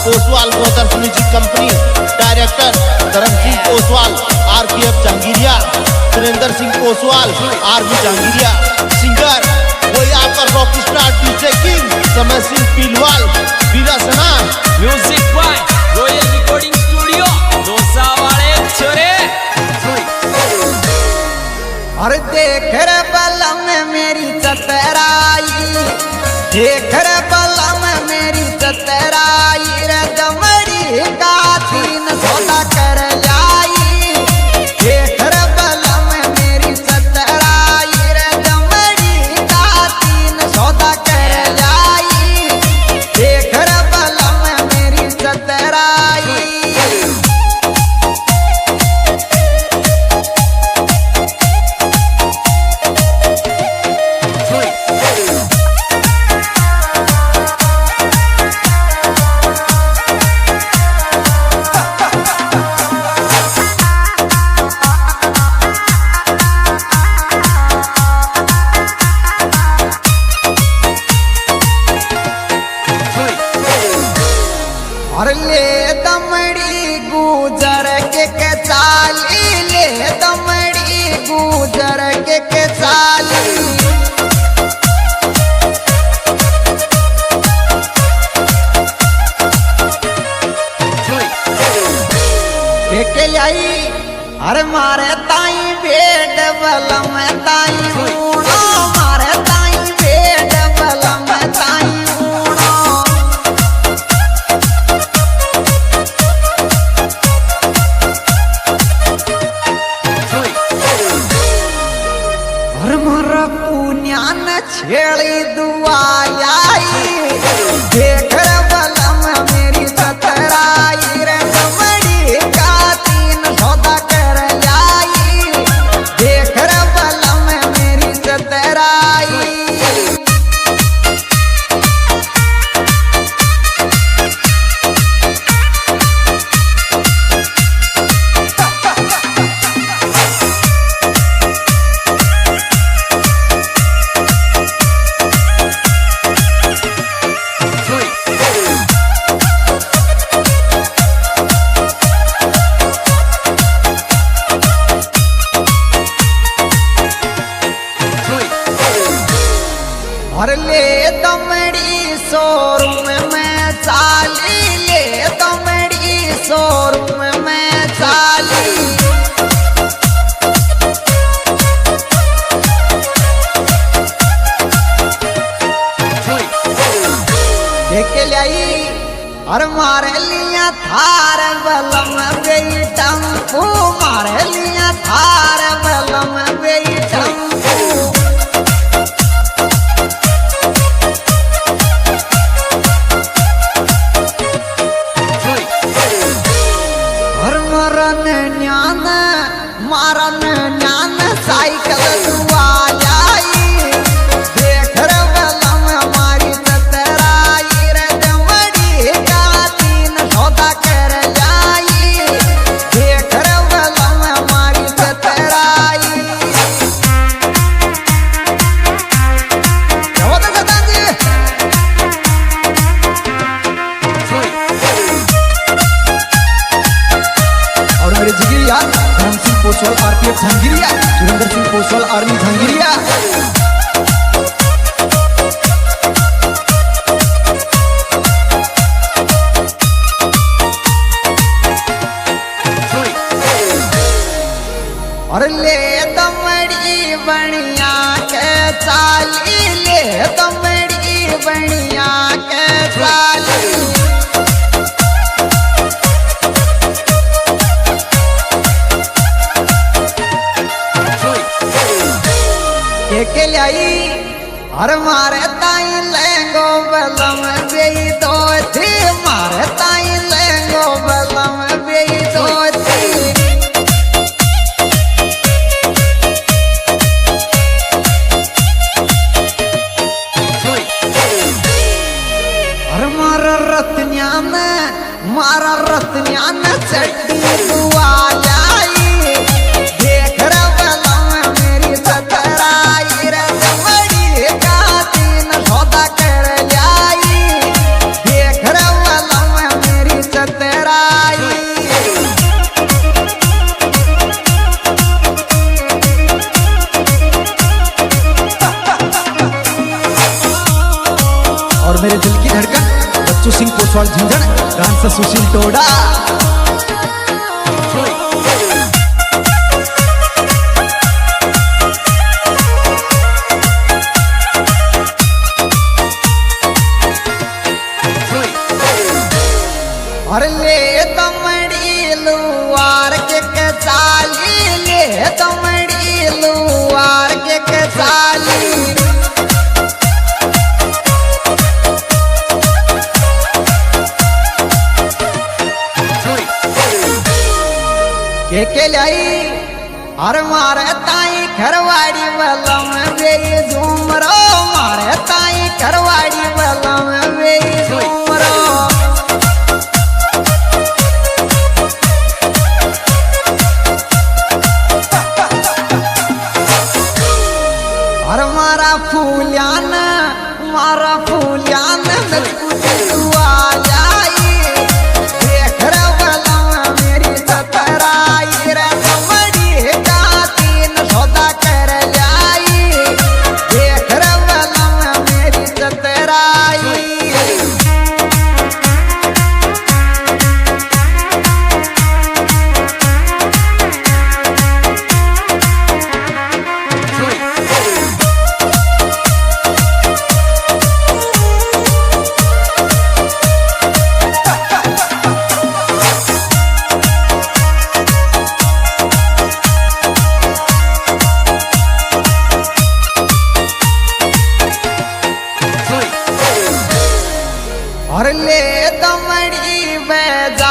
Singh Oswal brothers music company, director Dharam Singh Oswal, RPF Jahangiria, Surendra Singh Oswal, RB Jahangiria, singer वही आपका rock star DJ king समय Singh Pilwal, Bira Sana, music by royal recording studio Dausa वाले छोरे। और देख रे बलम मेरी चतराई, देख रे बलम मेरी चतराई रे दमड़ी का तीन सौदा कर लाई। देख रे बलम मेरी चतराई रे दमड़ी का तीन सौदा कर लाई। देख रे बलम मेरी चतराई। और ले दमड़ी गुजर के चाली, ले दमड़ी गुजर के चाली। के लाई अरे मारे ताई बेड बलम ताई ऊणो, मारे ताई बेड बलम ताई ऊणो। और मारा पुण्यान छेड़ी दुआई। देख रे बलम मेरी चतराई रे दमड़ी का तीन सौदा कर लाई। देख रे बलम मेरी चतराई। और ले दमड़ी शोरूम में चाली, ले दमड़ी शोरूम में चाली। देख लाई और मारे लिया थार बलम बेई टम्पू, मारे लिया थार बलम बेई टम्पू। मारन न्यान साइकिल दुआई। देख रे बलम हमारी चतराई रे दमड़ी का तीन सौदा कर लाई। देख रे बलम हमारी चतराई। और मेरे जिगरी यार धर्म सिंह ओसवाल, RPF जहांगीरिया, सुरेंद्र सिंह ओसवाल, RB जहांगीरिया। और ले दमड़ी बनिया के चाली, ले दमड़ी बनिया के चाली। के लाई और मारे ताई लेंगो बलम बेई दो थी, मारे ताई लेंगो बलम बेई दो थी। और मारा रत्न्यान चड्डी दुआ लाई। देख रे बलम मेरी चतराई रे दमड़ी का तीन सौदा कर लाई। देख रे बलम और मेरे दिल की धड़कन बच्चू सिंह पोसवाल झुंझुन, डांसर सुशील टोडा। और ले तमड़ी लुआर के कचाली, ले तमड़ी लुआर के कचाली। के लाई और मारे ताई घरवाड़ी बलम वे झूमरो, मारे ताई घरवाड़ी बलम वे झूमरो। और मारा फूल्यान नचकुआ जाई, देख रे बलम मेरी चतराई रे तमड़ी का तीन सौदा कर जाई, देख रे बलम मेरी चतराई। और ले तमड़ी बेजा